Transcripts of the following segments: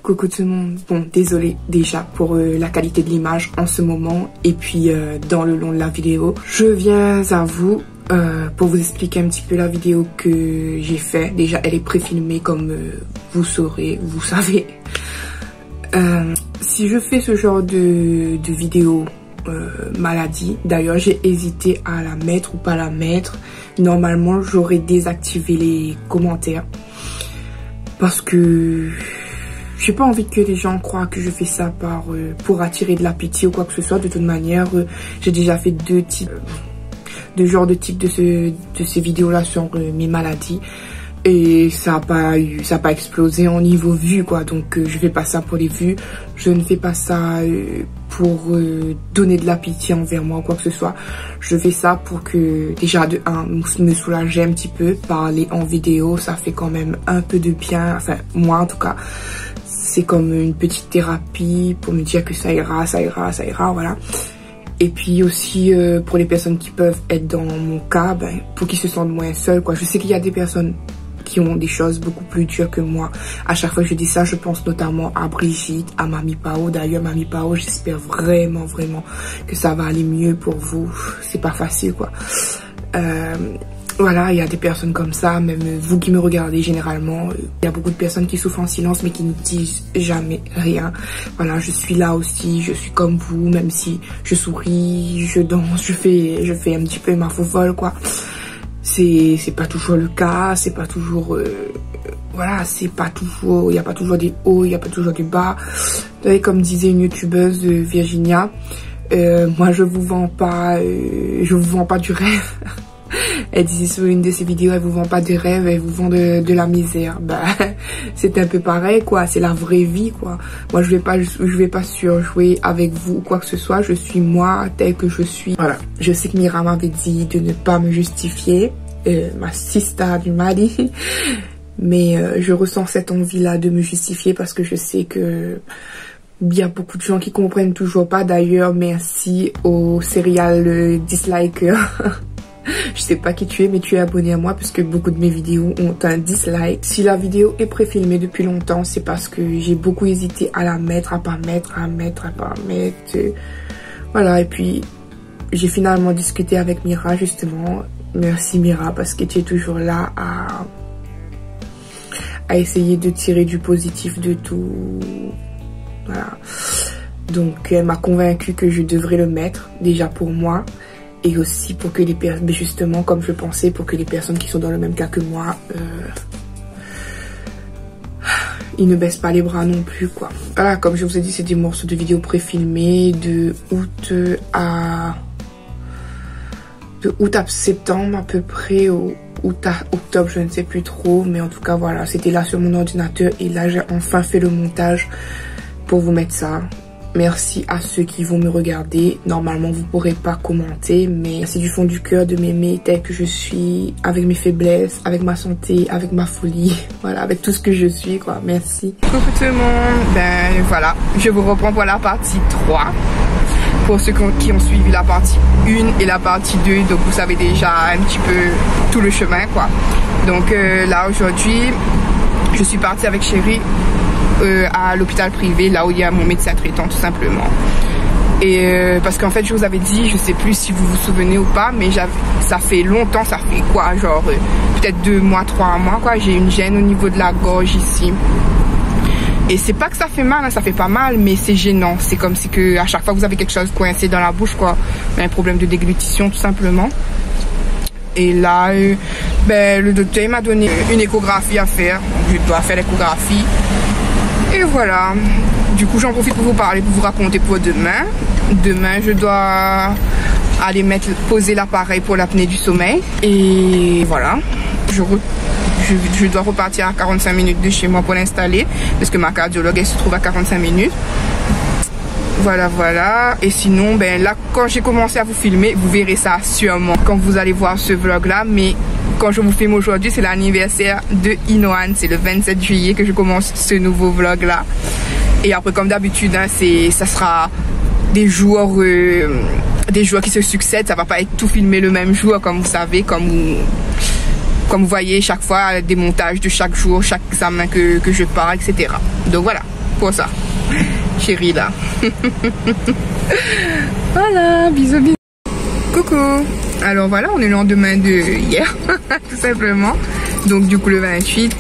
Coucou tout le monde. Bon, désolé déjà pour la qualité de l'image en ce moment et puis dans le long de la vidéo. Je viens à vous pour vous expliquer un petit peu la vidéo que j'ai fait. Déjà, elle est préfilmée comme vous savez. Si je fais ce genre de vidéo maladie, d'ailleurs j'ai hésité à la mettre ou pas la mettre. Normalement, j'aurais désactivé les commentaires parce que j'ai pas envie que les gens croient que je fais ça pour attirer de la pitié ou quoi que ce soit. De toute manière, j'ai déjà fait deux genres de types de ces vidéos là sur mes maladies et ça a pas explosé en niveau vue quoi. Donc je fais pas ça pour les vues, je ne fais pas ça pour donner de la pitié envers moi ou quoi que ce soit. Je fais ça pour que déjà de un me soulager un petit peu. Parler en vidéo, ça fait quand même un peu de bien, enfin moi en tout cas. C'est comme une petite thérapie pour me dire que ça ira, voilà. Et puis aussi pour les personnes qui peuvent être dans mon cas, pour qu'ils se sentent moins seuls, quoi. Je sais qu'il y a des personnes qui ont des choses beaucoup plus dures que moi. À chaque fois que je dis ça, je pense notamment à Brigitte, à Mamie Pao. D'ailleurs, Mamie Pao, j'espère vraiment que ça va aller mieux pour vous. C'est pas facile, quoi. Voilà, il y a des personnes comme ça, même vous qui me regardez généralement, il y a beaucoup de personnes qui souffrent en silence mais qui ne disent jamais rien. Voilà, je suis là aussi, je suis comme vous, même si je souris, je danse, je fais un petit peu ma fofolle quoi. C'est pas toujours le cas, c'est pas toujours voilà, c'est pas toujours, il y a pas toujours des hauts, il y a pas toujours des bas. Vous savez, comme disait une youtubeuse Virginia, moi je vous vends pas du rêve. Elle disait sur une de ses vidéos, elle vous vend pas de rêve, elle vous vend de la misère. C'est un peu pareil quoi, c'est la vraie vie quoi. Moi je vais pas surjouer avec vous ou quoi que ce soit, je suis moi tel que je suis. Voilà, je sais que Mira m'avait dit de ne pas me justifier, ma sista du Mali, mais je ressens cette envie là de me justifier parce que je sais que il y a beaucoup de gens qui comprennent toujours pas. D'ailleurs, merci au serial disliker. Je sais pas qui tu es, mais tu es abonné à moi parce que beaucoup de mes vidéos ont un dislike. Si la vidéo est préfilmée depuis longtemps, c'est parce que j'ai beaucoup hésité à la mettre, à pas mettre. Voilà, et puis j'ai finalement discuté avec Mira justement. Merci Mira parce que tu es toujours là à essayer de tirer du positif de tout. Voilà. Donc elle m'a convaincue que je devrais le mettre déjà pour moi. Et aussi pour que les personnes, justement comme je pensais, pour que les personnes qui sont dans le même cas que moi, ils ne baissent pas les bras non plus quoi. Voilà, comme je vous ai dit, c'est des morceaux de vidéos préfilmés de août à septembre à peu près, ou août à octobre, je ne sais plus trop. Mais en tout cas voilà, c'était là sur mon ordinateur et là j'ai enfin fait le montage pour vous mettre ça. Merci à ceux qui vont me regarder. Normalement, vous pourrez pas commenter, mais c'est du fond du cœur de m'aimer tel que je suis, avec mes faiblesses, avec ma santé, avec ma folie, voilà, avec tout ce que je suis, quoi. Merci. Coucou tout le monde. Voilà, je vous reprends pour la partie 3. Pour ceux qui ont suivi la partie 1 et la partie 2, donc vous savez déjà un petit peu tout le chemin, quoi. Donc là, aujourd'hui, je suis partie avec Chérie à l'hôpital privé, là où il y a mon médecin traitant tout simplement. Et parce qu'en fait je vous avais dit, je sais plus si vous vous souvenez ou pas, mais ça fait longtemps, ça fait quoi, genre peut-être 2 mois, 3 mois quoi, j'ai une gêne au niveau de la gorge ici. Et c'est pas que ça fait mal, hein, ça fait pas mal, mais c'est gênant. C'est comme si que à chaque fois que vous avez quelque chose coincé dans la bouche quoi, un problème de déglutition tout simplement. Et là, le docteur m'a donné une échographie à faire, je dois faire l'échographie. Et voilà, du coup j'en profite pour vous parler, pour vous raconter pour demain. Demain je dois aller poser l'appareil pour l'apnée du sommeil. Et voilà, je dois repartir à 45 minutes de chez moi pour l'installer. Parce que ma cardiologue elle se trouve à 45 minutes. Voilà. Et sinon, là quand j'ai commencé à vous filmer, vous verrez ça sûrement quand vous allez voir ce vlog là. Mais quand je vous filme aujourd'hui, c'est l'anniversaire de Inoan. C'est le 27 juillet que je commence ce nouveau vlog là. Et après, comme d'habitude, hein, ça sera des jours qui se succèdent. Ça va pas être tout filmé le même jour, comme vous savez, comme vous voyez chaque fois des montages de chaque jour, chaque examen que je pars, etc. Donc voilà. pour ça. Chérie là. Voilà, bisous bisous. Coucou. Alors voilà, on est le lendemain de hier, tout simplement. Donc du coup le 28.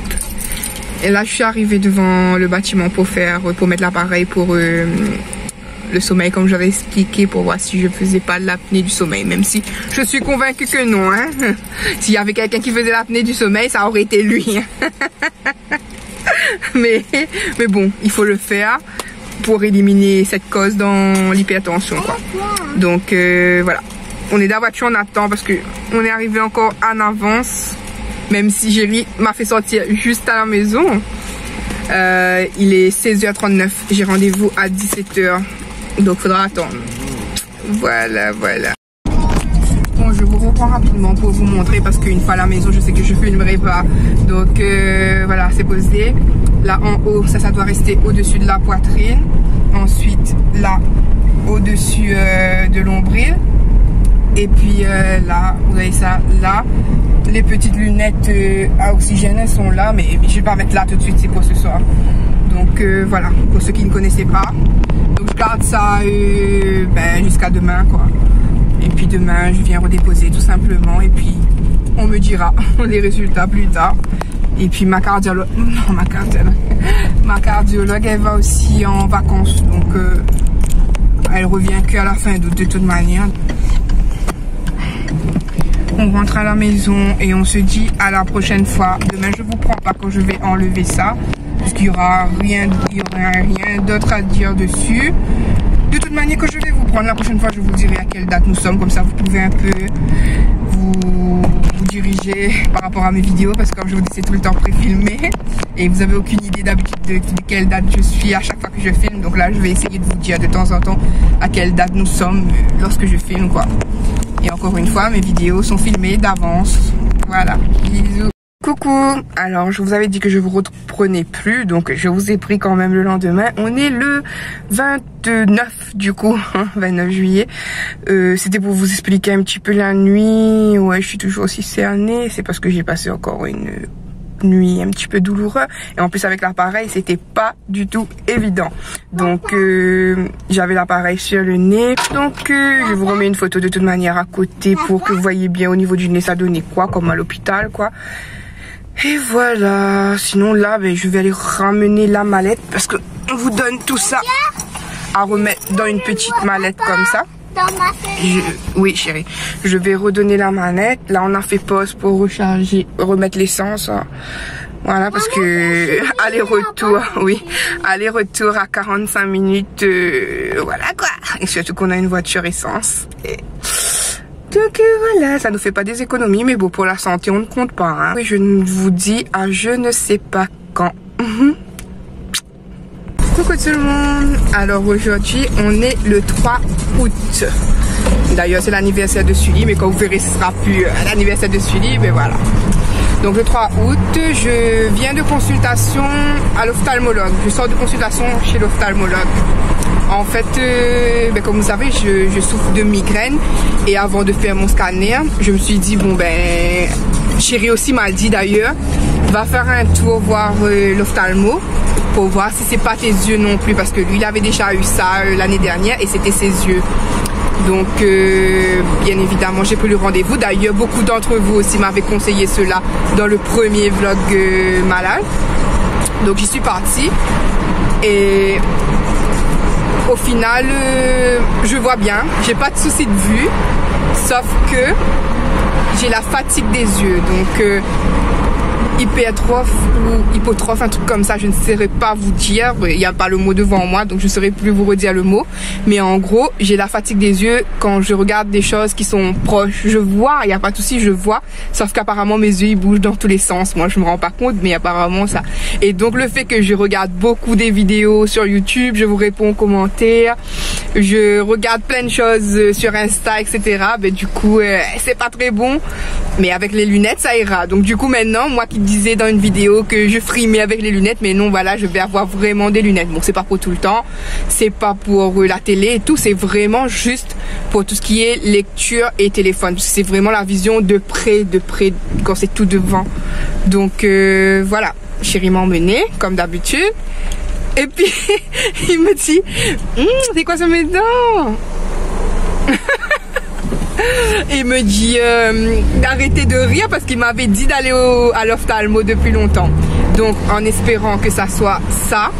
Et là je suis arrivée devant le bâtiment pour mettre l'appareil pour le sommeil, comme j'avais expliqué, pour voir si je faisais pas de l'apnée du sommeil, même si je suis convaincue que non, hein. S'il y avait quelqu'un qui faisait l'apnée du sommeil, ça aurait été lui. mais bon, il faut le faire pour éliminer cette cause dans l'hypertension, quoi. Donc voilà, on est dans la voiture, on attend parce que on est arrivé encore en avance, même si Géry m'a fait sortir juste à la maison. Il est 16h39, j'ai rendez-vous à 17h. Donc faudra attendre. Voilà. Bon, je vous reprends rapidement pour vous montrer parce qu'une fois à la maison, je sais que je filmerai pas. Donc voilà, c'est posé. Là en haut, ça doit rester au-dessus de la poitrine. Ensuite, là, au-dessus de l'ombril. Et puis là, vous voyez ça, là. Les petites lunettes à oxygène, elles sont là. Mais je vais pas mettre là tout de suite, c'est pour ce soir. Donc voilà, pour ceux qui ne connaissaient pas. Donc je garde ça jusqu'à demain, quoi. Et puis demain je viens redéposer tout simplement. Et puis on me dira les résultats plus tard. Et puis ma cardiologue elle va aussi en vacances. Donc elle revient qu'à la fin d'août de toute manière. On rentre à la maison et on se dit à la prochaine fois. Demain je vous prends pas quand je vais enlever ça. Parce qu'il n'y aura rien d'autre à dire dessus. De toute manière, que je vais vous prendre la prochaine fois, je vous dirai à quelle date nous sommes. Comme ça, vous pouvez un peu vous diriger par rapport à mes vidéos. Parce que comme je vous dis, c'est tout le temps préfilmé. Et vous n'avez aucune idée d'habitude de quelle date je suis à chaque fois que je filme. Donc là, je vais essayer de vous dire de temps en temps à quelle date nous sommes lorsque je filme, quoi. Et encore une fois, mes vidéos sont filmées d'avance. Voilà. Bisous. Coucou, alors je vous avais dit que je vous reprenais plus, donc je vous ai pris quand même le lendemain. On est le 29 du coup, 29 juillet. C'était pour vous expliquer un petit peu la nuit. Ouais, je suis toujours aussi cernée, c'est parce que j'ai passé encore une nuit un petit peu douloureuse. Et en plus avec l'appareil, c'était pas du tout évident. Donc j'avais l'appareil sur le nez. Donc je vous remets une photo de toute manière à côté pour que vous voyez bien au niveau du nez ça donnait quoi, comme à l'hôpital, quoi. Et voilà, sinon là, je vais aller ramener la mallette parce que on vous donne tout ça à remettre dans une petite mallette comme ça. Oui chérie, je vais redonner la manette. Là on a fait pause pour recharger, remettre l'essence. Voilà, parce que aller-retour, oui, aller-retour à 45 minutes, voilà quoi. Et surtout qu'on a une voiture essence. Et... donc voilà, ça nous fait pas des économies, mais bon, pour la santé, on ne compte pas. Hein. Oui, je vous dis à je ne sais pas quand. Coucou tout le monde. Alors aujourd'hui, on est le 3 août. D'ailleurs, c'est l'anniversaire de Sully, mais quand vous verrez, ce sera plus l'anniversaire de Sully, mais voilà. Donc le 3 août, je viens de consultation à l'ophtalmologue. Je sors de consultation chez l'ophtalmologue. En fait, comme vous savez, je souffre de migraine. Et avant de faire mon scanner, je me suis dit, bon chérie aussi m'a dit d'ailleurs, va faire un tour voir l'ophtalmo pour voir si c'est pas tes yeux non plus. Parce que lui, il avait déjà eu ça l'année dernière et c'était ses yeux. Donc bien évidemment j'ai pris le rendez-vous. D'ailleurs beaucoup d'entre vous aussi m'avaient conseillé cela dans le premier vlog malade. Donc j'y suis partie et au final je vois bien, j'ai pas de souci de vue, sauf que j'ai la fatigue des yeux. Donc hypertrophe ou hypotrophe, un truc comme ça, je ne saurais pas vous dire, il n'y a pas le mot devant moi donc je ne saurais plus vous redire le mot, mais en gros j'ai la fatigue des yeux quand je regarde des choses qui sont proches. Je vois, il n'y a pas de souci, je vois, sauf qu'apparemment mes yeux ils bougent dans tous les sens. Moi je me rends pas compte, mais apparemment ça. Et donc le fait que je regarde beaucoup des vidéos sur YouTube, je vous réponds aux commentaires, je regarde plein de choses sur Insta, etc. Du coup c'est pas très bon, mais avec les lunettes ça ira. Donc du coup maintenant, moi qui disais dans une vidéo que je frimais avec les lunettes, mais non, voilà, je vais avoir vraiment des lunettes. Bon, c'est pas pour tout le temps, c'est pas pour la télé et tout, c'est vraiment juste pour tout ce qui est lecture et téléphone. C'est vraiment la vision de près quand c'est tout devant. Donc voilà, chérie m'a emmenée comme d'habitude. Et puis, il me dit, c'est quoi sur mes dents? Il me dit d'arrêter de rire parce qu'il m'avait dit d'aller à l'ophtalmo depuis longtemps. Donc, en espérant que ça soit ça.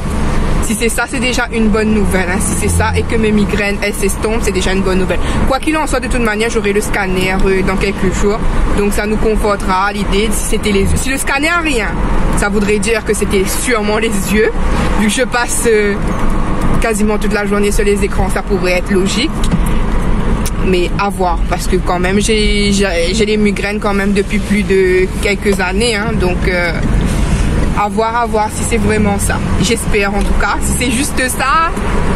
Si c'est ça, c'est déjà une bonne nouvelle. Hein. Si c'est ça et que mes migraines, elles s'estompent, c'est déjà une bonne nouvelle. Quoi qu'il en soit, de toute manière, j'aurai le scanner dans quelques jours. Donc ça nous confortera l'idée si c'était les yeux. Si le scanner a rien, ça voudrait dire que c'était sûrement les yeux. Vu que je passe quasiment toute la journée sur les écrans, ça pourrait être logique. Mais à voir, parce que quand même, j'ai les migraines quand même depuis plus de quelques années. Hein. Donc... à voir si c'est vraiment ça. J'espère en tout cas. Si c'est juste ça,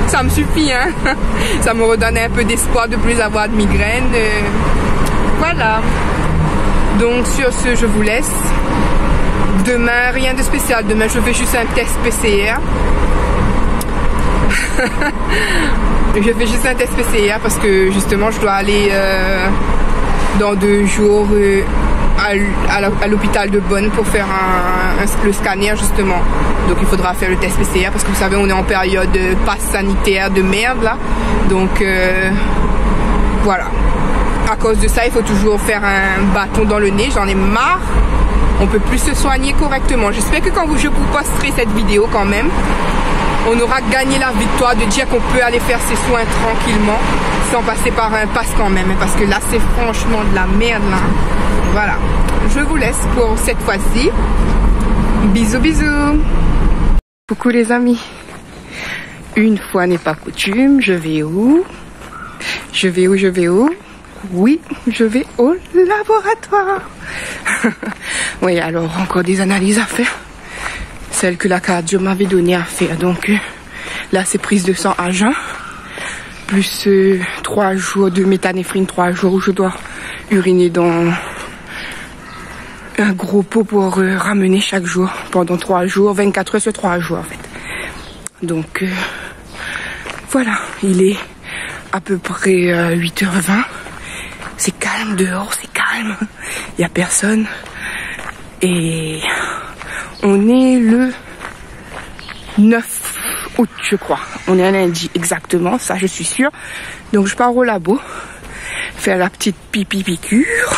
ça me suffit. Hein. Ça me redonne un peu d'espoir de plus avoir de migraine. Voilà. Donc sur ce, je vous laisse. Demain, rien de spécial. Demain, je fais juste un test PCR. Je fais juste un test PCR parce que justement, je dois aller dans 2 jours... à l'hôpital de Bonn pour faire le scanner justement. Donc il faudra faire le test PCR parce que vous savez on est en période de passe sanitaire de merde là. Donc voilà. À cause de ça il faut toujours faire un bâton dans le nez. J'en ai marre. On peut plus se soigner correctement. J'espère que quand je vous posterai cette vidéo quand même, on aura gagné la victoire de dire qu'on peut aller faire ses soins tranquillement sans passer par un pass quand même. Parce que là c'est franchement de la merde là. Voilà, je vous laisse pour cette fois-ci. Bisous, bisous. Coucou les amis. Une fois n'est pas coutume, je vais où? Je vais où? Oui, je vais au laboratoire. Oui, alors encore des analyses à faire. Celle que la cardio m'avait donnée à faire. Donc là, c'est prise de sang à jeun. Plus 3 jours de méthanéphrine, 3 jours où je dois uriner dans... un gros pot pour ramener chaque jour pendant 3 jours, 24 heures sur 3 jours en fait. Donc voilà, il est à peu près 8h20. C'est calme dehors, c'est calme. Il n'y a personne. Et on est le 9 août je crois. On est un lundi exactement, ça je suis sûre. Donc je pars au labo faire la petite pipi piqûre.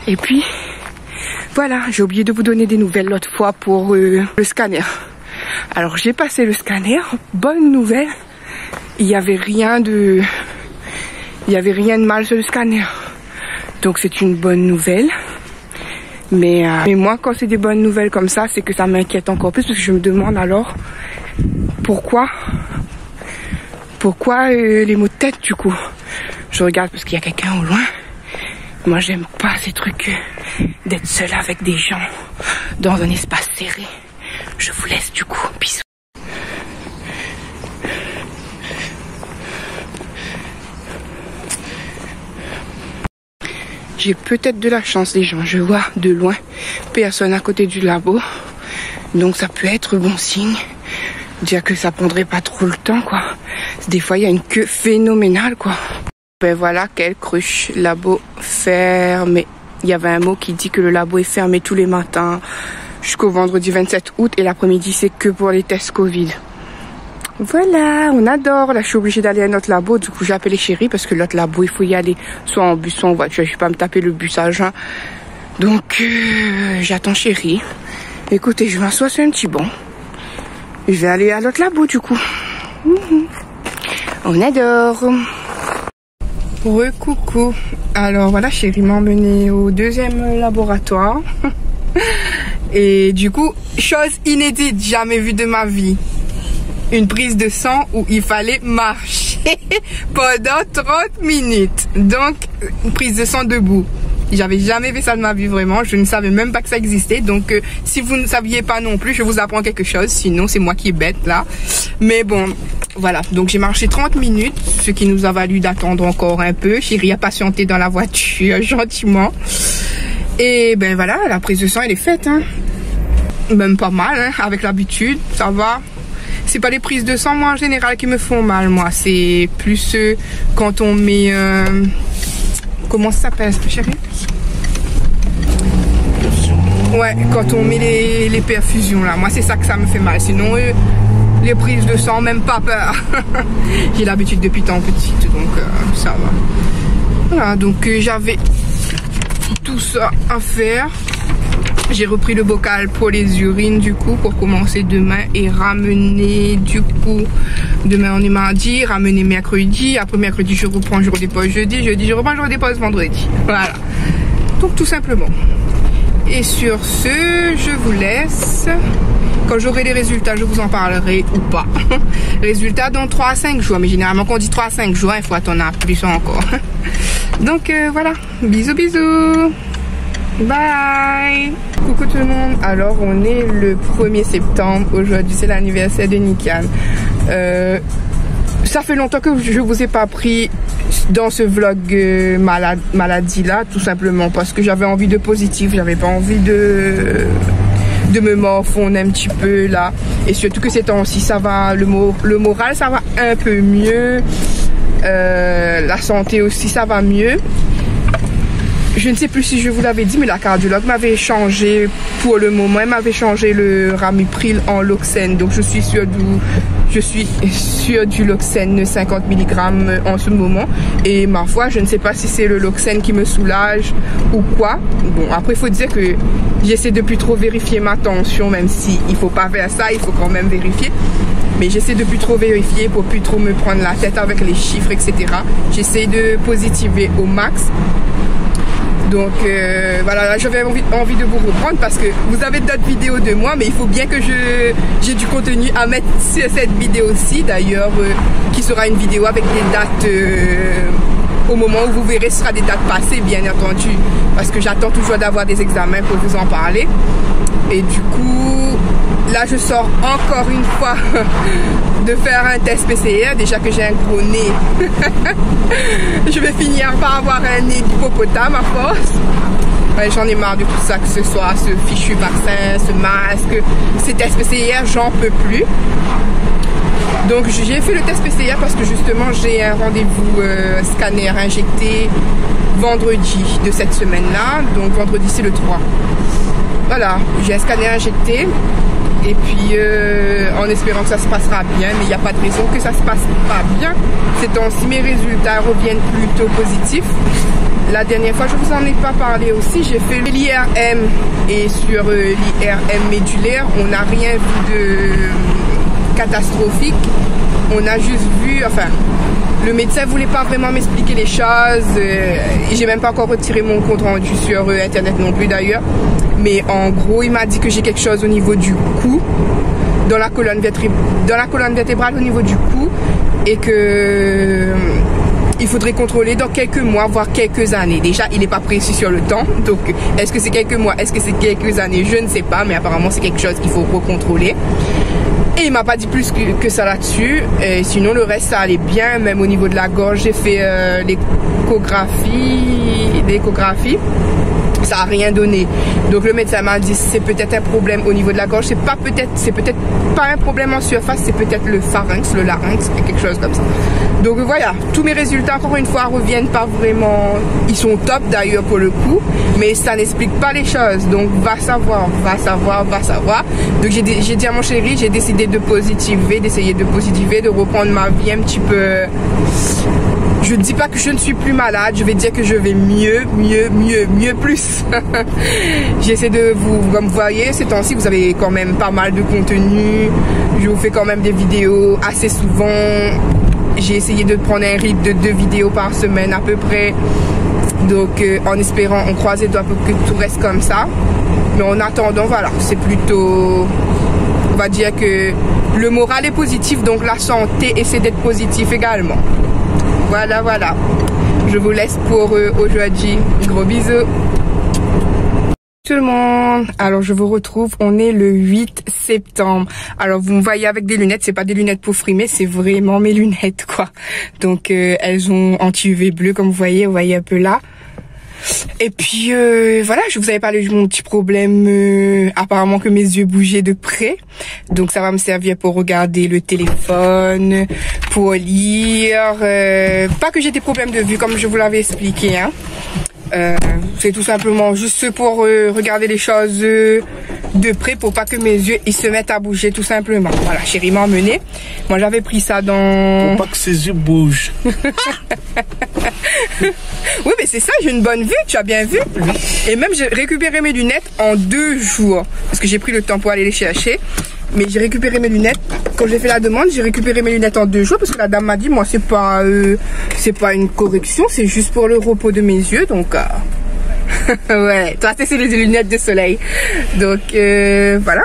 Et puis... voilà, j'ai oublié de vous donner des nouvelles l'autre fois pour le scanner. Alors j'ai passé le scanner, bonne nouvelle, il n'y avait rien de mal sur le scanner. Donc c'est une bonne nouvelle. Mais moi quand c'est des bonnes nouvelles comme ça, c'est que ça m'inquiète encore plus parce que je me demande alors pourquoi les maux de tête du coup. Je regarde parce qu'il y a quelqu'un au loin. Moi, j'aime pas ces trucs d'être seule avec des gens dans un espace serré. Je vous laisse du coup. Bisous. J'ai peut-être de la chance, les gens. Je vois de loin personne à côté du labo. Donc, ça peut être bon signe. Dire que ça prendrait pas trop le temps, quoi. Des fois, il y a une queue phénoménale, quoi. Ben voilà, quelle cruche, labo fermé. Il y avait un mot qui dit que le labo est fermé tous les matins jusqu'au vendredi 27 août et l'après-midi c'est que pour les tests Covid. Voilà, on adore. Là je suis obligée d'aller à notre labo, du coup j'ai appelé chérie parce que l'autre labo il faut y aller soit en bus soit en voiture. Je vais pas me taper le bus à jeun. Donc j'attends chérie. Écoutez, je m'assois sur un petit banc. Je vais aller à l'autre labo du coup. On adore. Coucou. Alors voilà, chérie m'a emmené au 2e laboratoire. Et du coup, chose inédite, jamais vue de ma vie. Une prise de sang où il fallait marcher pendant 30 minutes. Donc, une prise de sang debout. J'avais jamais fait ça de ma vie vraiment. Je ne savais même pas que ça existait. Donc, si vous ne saviez pas non plus, je vous apprends quelque chose. Sinon, c'est moi qui est bête là. Mais bon, voilà. Donc, j'ai marché 30 minutes, ce qui nous a valu d'attendre encore un peu. Chérie a patienté dans la voiture gentiment. Et ben voilà, la prise de sang elle est faite. Hein. Même pas mal, hein, avec l'habitude, ça va. C'est pas les prises de sang moi en général qui me font mal, moi. C'est plus quand on met comment ça s'appelle, chérie? Ouais, quand on met les perfusions là. Moi c'est ça que ça me fait mal. Sinon les prises de sang, même pas peur. J'ai l'habitude depuis tant petite, donc ça va. Voilà, donc j'avais tout ça à faire. J'ai repris le bocal pour les urines du coup pour commencer demain et ramener du coup, demain on est mardi, ramener mercredi, après mercredi je reprends, je redépose jeudi, je reprends, je redépose vendredi. Voilà, donc tout simplement. Et sur ce, je vous laisse. Quand j'aurai les résultats, je vous en parlerai ou pas. Résultats dans 3 à 5 jours, mais généralement quand on dit 3 à 5 jours, il faut attendre plus encore. Donc voilà, bisous bisous. Bye. Coucou tout le monde. Alors on est le 1er septembre. Aujourd'hui c'est l'anniversaire de Nikan. Ça fait longtemps que je vous ai pas pris dans ce vlog maladie là, tout simplement parce que j'avais envie de positif. J'avais pas envie de me morfondre un petit peu là. Et surtout que ces temps-ci ça va, le moral ça va un peu mieux. La santé aussi ça va mieux. Je ne sais plus si je vous l'avais dit, mais la cardiologue m'avait changé pour le moment. Elle m'avait changé le Ramipril en Loxène. Donc je suis sur du Loxène 50 mg en ce moment. Et ma foi, je ne sais pas si c'est le Loxène qui me soulage ou quoi. Bon, après il faut dire que j'essaie de plus trop vérifier ma tension, même si il faut pas faire ça, il faut quand même vérifier. Mais j'essaie de plus trop vérifier pour plus trop me prendre la tête avec les chiffres, etc. J'essaie de positiver au max. Donc voilà, là j'avais envie de vous reprendre parce que vous avez d'autres vidéos de moi, mais il faut bien que j'ai du contenu à mettre sur cette vidéo-ci d'ailleurs, qui sera une vidéo avec des dates au moment où vous verrez, ce sera des dates passées bien entendu, parce que j'attends toujours d'avoir des examens pour vous en parler. Et du coup, là je sors encore une fois de faire un test PCR, déjà que j'ai un gros nez. Je vais finir par avoir un nez d'hippopotame à force. Ouais, j'en ai marre de tout ça, que ce soit ce fichu vaccin, ce masque, ces tests PCR, j'en peux plus. Donc j'ai fait le test PCR parce que justement j'ai un rendez-vous scanner injecté vendredi de cette semaine-là. Donc vendredi c'est le 3. Voilà, j'ai un scanner injecté. Et puis en espérant que ça se passera bien, mais il n'y a pas de raison que ça se passe pas bien. Ces temps-ci mes résultats reviennent plutôt positifs. La dernière fois je vous en ai pas parlé aussi, j'ai fait l'IRM et sur l'IRM médulaire on n'a rien vu de catastrophique. On a juste vu, enfin le médecin voulait pas vraiment m'expliquer les choses et j'ai même pas encore retiré mon compte rendu sur internet non plus d'ailleurs. Mais en gros, il m'a dit que j'ai quelque chose au niveau du cou, dans la colonne vertébrale au niveau du cou, et que il faudrait contrôler dans quelques mois, voire quelques années. Déjà, il n'est pas précis sur le temps, donc est-ce que c'est quelques mois, est-ce que c'est quelques années, je ne sais pas, mais apparemment c'est quelque chose qu'il faut recontrôler. Et il m'a pas dit plus que ça là-dessus. Sinon le reste ça allait bien, même au niveau de la gorge j'ai fait l'échographie. Ça a rien donné. Donc le médecin m'a dit c'est peut-être un problème au niveau de la gorge, c'est peut-être pas un problème en surface, c'est peut-être le pharynx, le larynx, quelque chose comme ça. Donc voilà, tous mes résultats encore une fois reviennent pas vraiment, ils sont top d'ailleurs pour le coup, mais ça n'explique pas les choses. Donc va savoir. Donc j'ai dit à mon chéri, j'ai décidé d'essayer de positiver, de reprendre ma vie un petit peu. Je ne dis pas que je ne suis plus malade, je vais dire que je vais mieux plus. J'essaie de comme vous voyez, ces temps-ci, vous avez quand même pas mal de contenu. Je vous fais quand même des vidéos assez souvent. J'ai essayé de prendre un rythme de 2 vidéos par semaine à peu près. Donc en espérant, on croise les doigts pour que tout reste comme ça. Mais en attendant, voilà, c'est plutôt... On va dire que le moral est positif, donc la santé essaie d'être positive également. Voilà. Je vous laisse pour aujourd'hui. Gros bisous. Tout le monde, alors je vous retrouve, on est le 8 septembre. Alors vous me voyez avec des lunettes, c'est pas des lunettes pour frimer, c'est vraiment mes lunettes quoi. Donc elles ont anti-UV bleu comme vous voyez un peu là. Et puis voilà, je vous avais parlé de mon petit problème, apparemment que mes yeux bougeaient de près. Donc ça va me servir pour regarder le téléphone, pour lire. Pas que j'ai des problèmes de vue comme je vous l'avais expliqué, hein. C'est tout simplement juste pour regarder les choses de près pour pas que mes yeux ils se mettent à bouger tout simplement. Voilà, chérie m'a emmené. Moi j'avais pris ça dans... Pour pas que ses yeux bougent. Oui mais c'est ça, j'ai une bonne vue, tu as bien vu. Et même j'ai récupéré mes lunettes en 2 jours. Parce que j'ai pris le temps pour aller les chercher. Mais j'ai récupéré mes lunettes. Quand j'ai fait la demande, j'ai récupéré mes lunettes en 2 jours. Parce que la dame m'a dit, moi c'est pas une correction, c'est juste pour le repos de mes yeux. Donc ouais, toi c'est les lunettes de soleil. Donc voilà.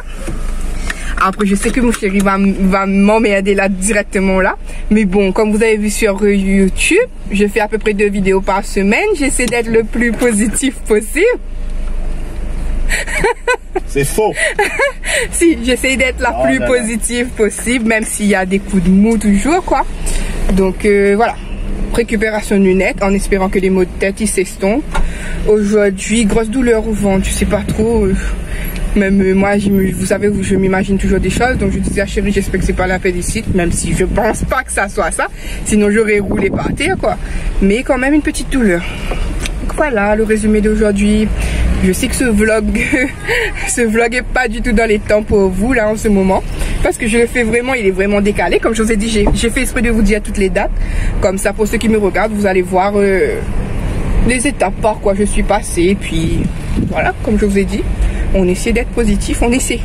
Après je sais que mon chéri va m'emmerder là directement là. Mais bon, comme vous avez vu sur YouTube, je fais à peu près 2 vidéos par semaine. J'essaie d'être le plus positif possible. C'est faux. Si, j'essaie d'être la plus positive possible, même s'il y a des coups de mou toujours, quoi. Donc voilà, récupération de lunettes en espérant que les maux de tête ils s'estompent. Aujourd'hui, grosse douleur au ventre, je sais pas trop. Même moi, vous savez, je m'imagine toujours des choses. Donc je disais à chérie, j'espère que c'est pas l'appendicite, même si je pense pas que ça soit ça. Sinon j'aurais roulé par terre, quoi. Mais quand même une petite douleur. Donc voilà le résumé d'aujourd'hui. Je sais que ce vlog est pas du tout dans les temps pour vous là en ce moment. Parce que je le fais vraiment, il est vraiment décalé. Comme je vous ai dit, j'ai fait exprès de vous dire toutes les dates. Comme ça, pour ceux qui me regardent, vous allez voir les étapes par quoi je suis passée. Et puis voilà, comme je vous ai dit, on essaie d'être positif, on essaie.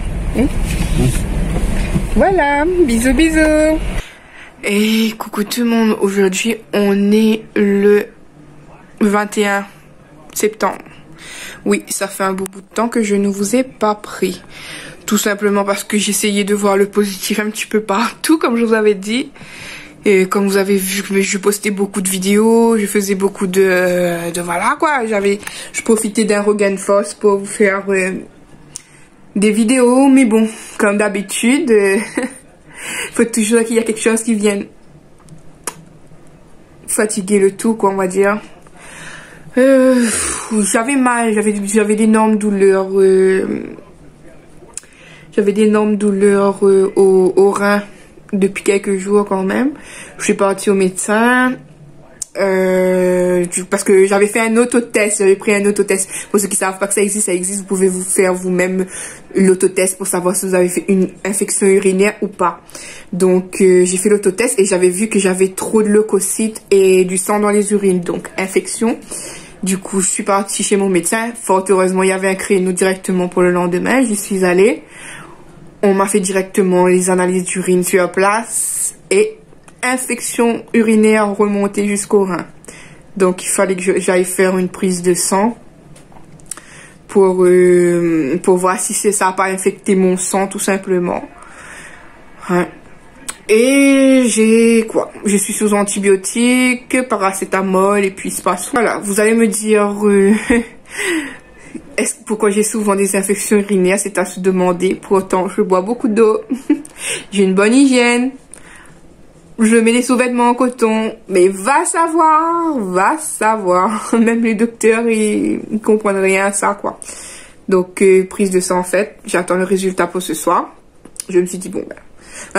Voilà, bisous bisous. Et coucou tout le monde, aujourd'hui on est le 21 septembre. Oui, ça fait un bout de temps que je ne vous ai pas pris. Tout simplement parce que j'essayais de voir le positif un petit peu partout, comme je vous avais dit. Et comme vous avez vu, je postais beaucoup de vidéos, je faisais beaucoup de voilà quoi. Je profitais d'un regain de force pour vous faire des vidéos. Mais bon, comme d'habitude, faut toujours qu'il y ait quelque chose qui vienne fatiguer le tout, quoi, on va dire. J'avais mal, j'avais d'énormes douleurs. J'avais d'énormes douleurs au rein depuis quelques jours quand même. Je suis partie au médecin parce que j'avais fait un autotest. J'avais pris un autotest. Pour ceux qui savent pas que ça existe. Vous pouvez vous faire vous-même l'autotest pour savoir si vous avez fait une infection urinaire ou pas. Donc j'ai fait l'autotest et j'avais vu que j'avais trop de leucocytes et du sang dans les urines. Donc infection. Du coup, je suis partie chez mon médecin. Fort heureusement, il y avait un créneau directement pour le lendemain. J'y suis allée. On m'a fait directement les analyses d'urine sur place. Et infection urinaire remontée jusqu'au rein. Donc, il fallait que j'aille faire une prise de sang. Pour voir si ça n'a pas infecté mon sang, tout simplement. Hein. Et je suis sous antibiotiques, paracétamol et puis Spasou. Voilà, vous allez me dire pourquoi j'ai souvent des infections urinaires, c'est à se demander. Pourtant, je bois beaucoup d'eau, j'ai une bonne hygiène, je mets des sous-vêtements en coton, mais va savoir. Même les docteurs, ils comprennent rien à ça, quoi. Donc, prise de sang faite, j'attends le résultat pour ce soir. Je me suis dit, bon,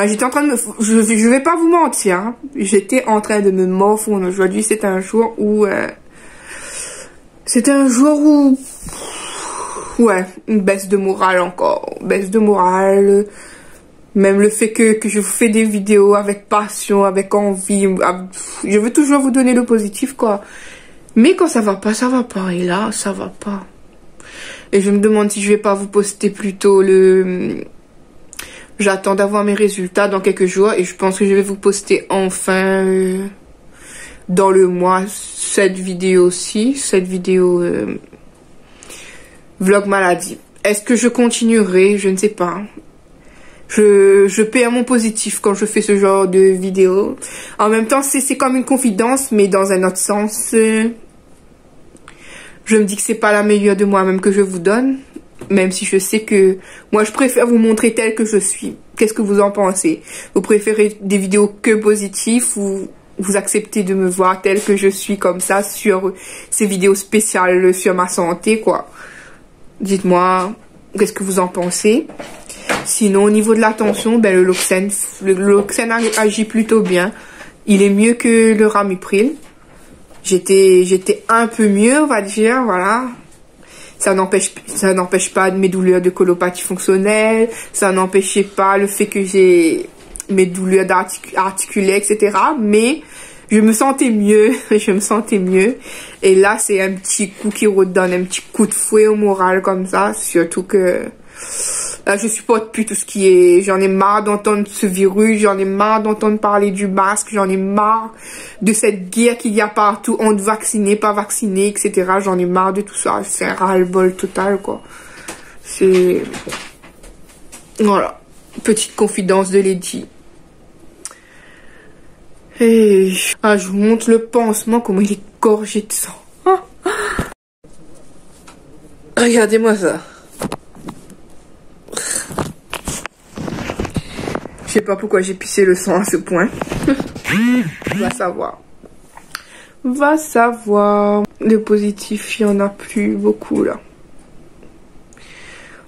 j'étais en train de je vais pas vous mentir, hein. J'étais en train de me morfondre. Aujourd'hui, c'est un jour où ouais, une baisse de morale encore, baisse de morale. Même le fait que je vous fais des vidéos avec passion, avec envie, je veux toujours vous donner le positif, quoi. Mais quand ça va pas, ça va pas. Et là, ça va pas. Et je me demande si je vais pas vous poster plutôt j'attends d'avoir mes résultats dans quelques jours et je pense que je vais vous poster enfin dans le mois cette vidéo vlog maladie. Est-ce que je continuerai? Je ne sais pas. Je perds mon positif quand je fais ce genre de vidéo. En même temps, c'est comme une confidence, mais dans un autre sens. Je me dis que c'est pas la meilleure de moi-même que je vous donne. Même si je sais que moi je préfère vous montrer tel que je suis. Qu'est-ce que vous en pensez? Vous préférez des vidéos que positives ou vous acceptez de me voir tel que je suis comme ça sur ces vidéos spéciales sur ma santé, quoi? Dites-moi, qu'est-ce que vous en pensez? Sinon, au niveau de la tension, ben, le Loxène agit plutôt bien. Il est mieux que le Ramipril. J'étais un peu mieux, on va dire, voilà. ça n'empêche pas mes douleurs de colopathie fonctionnelle, ça n'empêchait pas le fait que j'ai mes douleurs articulaires, etc. Mais je me sentais mieux, Et là, c'est un petit coup qui redonne un petit coup de fouet au moral comme ça, surtout que là, je supporte plus tout ce qui est... J'en ai marre d'entendre ce virus, j'en ai marre d'entendre parler du masque, j'en ai marre de cette guerre qu'il y a partout entre vaccinés, pas vaccinés, etc. J'en ai marre de tout ça, c'est un ras-le-bol total, quoi. C'est... Voilà, petite confidence de Lady. Et je vous montre le pansement, comment il est gorgé de sang. Ah. Regardez-moi ça. Je sais pas pourquoi j'ai pissé le sang à ce point. Va savoir. Va savoir. Le positif, il y en a plus beaucoup là.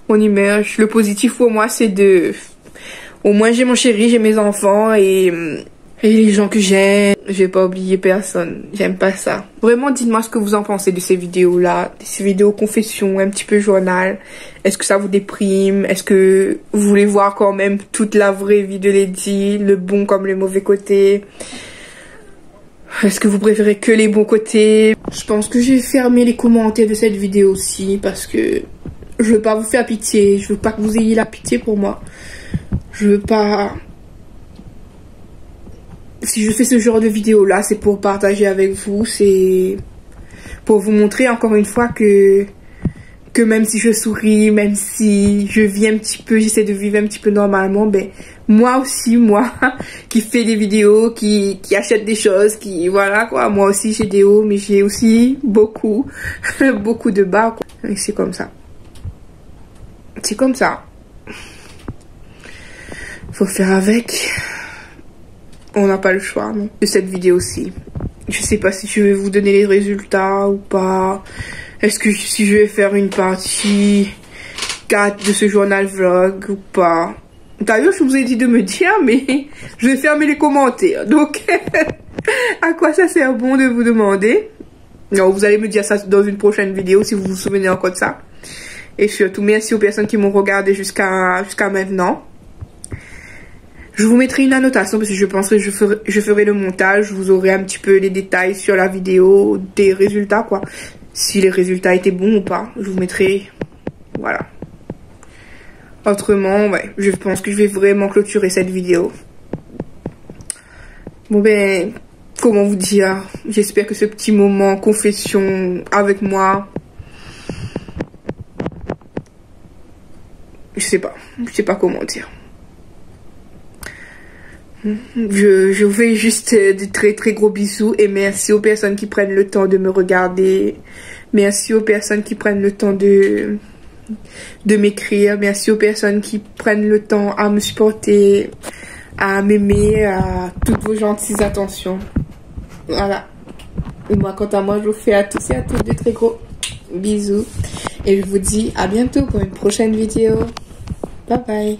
On immerge. Le positif pour moi, c'est de... Au moins j'ai mon chéri, j'ai mes enfants et les gens que j'aime. Je vais pas oublier personne. J'aime pas ça. Vraiment, dites-moi ce que vous en pensez de ces vidéos-là. De ces vidéos confessions, un petit peu journal. Est-ce que ça vous déprime? Est-ce que vous voulez voir quand même toute la vraie vie de Lady? Le bon comme le mauvais côté? Est-ce que vous préférez que les bons côtés? Je pense que je vais fermer les commentaires de cette vidéo aussi. Parce que je veux pas vous faire pitié. Je veux pas que vous ayez la pitié pour moi. Je veux pas... Si je fais ce genre de vidéo là, c'est pour partager avec vous, c'est pour vous montrer encore une fois que même si je souris, même si je vis un petit peu, j'essaie de vivre un petit peu normalement, ben moi aussi, moi qui fais des vidéos, qui achète des choses, qui voilà quoi, moi aussi j'ai des hauts, mais j'ai aussi beaucoup de bas quoi. Et c'est comme ça. C'est comme ça. Faut faire avec. On n'a pas le choix, non, de cette vidéo-ci. Je sais pas si je vais vous donner les résultats ou pas. Est-ce que si je vais faire une partie 4 de ce journal vlog ou pas. D'ailleurs, je vous ai dit de me dire, mais je vais fermer les commentaires. Donc, à quoi ça sert bon de vous demander? Non, vous allez me dire ça dans une prochaine vidéo si vous vous souvenez encore de ça. Et surtout, merci aux personnes qui m'ont regardé jusqu'à maintenant. Je vous mettrai une annotation parce que je pense que je ferai le montage. Vous aurez un petit peu les détails sur la vidéo, des résultats quoi. Si les résultats étaient bons ou pas. Je vous mettrai... Voilà. Autrement, ouais, je pense que je vais vraiment clôturer cette vidéo. Bon ben, comment vous dire? J'espère que ce petit moment confession avec moi... Je sais pas comment dire. Je vous fais juste de très très gros bisous et merci aux personnes qui prennent le temps de me regarder. Merci aux personnes qui prennent le temps de m'écrire. Merci aux personnes qui prennent le temps à me supporter, à m'aimer, à toutes vos gentilles attentions. Voilà. Et moi, quant à moi, je vous fais à tous et à toutes de très gros bisous. Et je vous dis à bientôt pour une prochaine vidéo. Bye bye.